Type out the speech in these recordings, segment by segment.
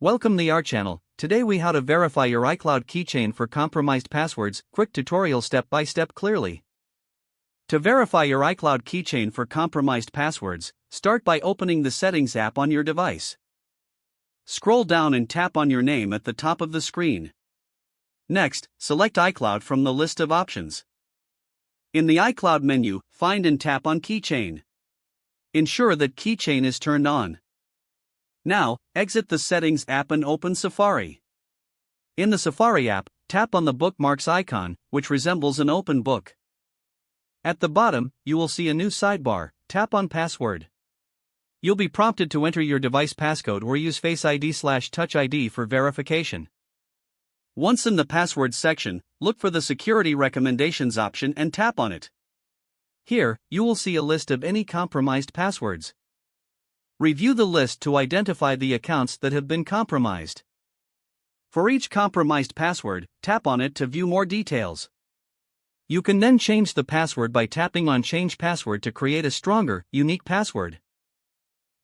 Welcome to our channel. Today we how to verify your iCloud keychain for compromised passwords. Quick tutorial step by step clearly. To verify your iCloud keychain for compromised passwords, start by opening the Settings app on your device. Scroll down and tap on your name at the top of the screen. Next, select iCloud from the list of options. In the iCloud menu, find and tap on Keychain. Ensure that Keychain is turned on. Now, exit the Settings app and open Safari. In the Safari app, tap on the bookmarks icon, which resembles an open book. At the bottom, you will see a new sidebar. Tap on Password. You'll be prompted to enter your device passcode or use Face ID/Touch ID for verification. Once in the Password section, look for the Security Recommendations option and tap on it. Here, you will see a list of any compromised passwords. Review the list to identify the accounts that have been compromised. For each compromised password, tap on it to view more details. You can then change the password by tapping on Change Password to create a stronger, unique password.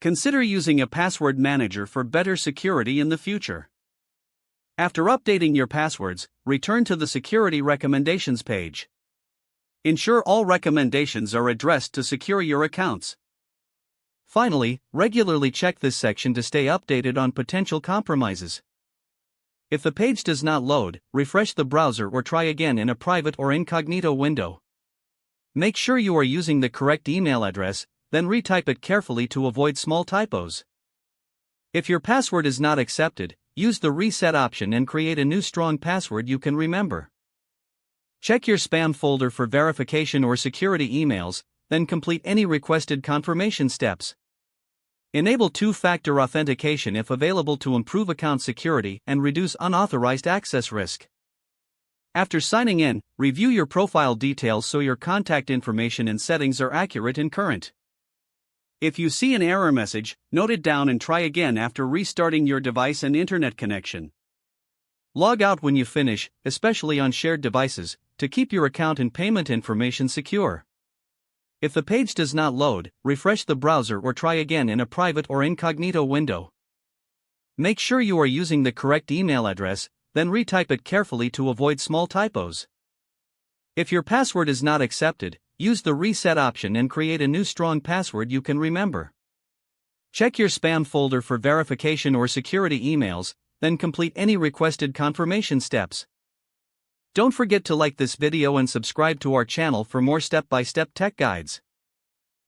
Consider using a password manager for better security in the future. After updating your passwords, return to the Security Recommendations page. Ensure all recommendations are addressed to secure your accounts. Finally, regularly check this section to stay updated on potential compromises. If the page does not load, refresh the browser or try again in a private or incognito window. Make sure you are using the correct email address, then retype it carefully to avoid small typos. If your password is not accepted, use the Reset option and create a new strong password you can remember. Check your spam folder for verification or security emails, then complete any requested confirmation steps. Enable two-factor authentication if available to improve account security and reduce unauthorized access risk. After signing in, review your profile details so your contact information and settings are accurate and current. If you see an error message, note it down and try again after restarting your device and internet connection. Log out when you finish, especially on shared devices, to keep your account and payment information secure. If the page does not load, refresh the browser or try again in a private or incognito window. Make sure you are using the correct email address, then retype it carefully to avoid small typos. If your password is not accepted, use the Reset option and create a new strong password you can remember. Check your spam folder for verification or security emails, then complete any requested confirmation steps. Don't forget to like this video and subscribe to our channel for more step-by-step tech guides.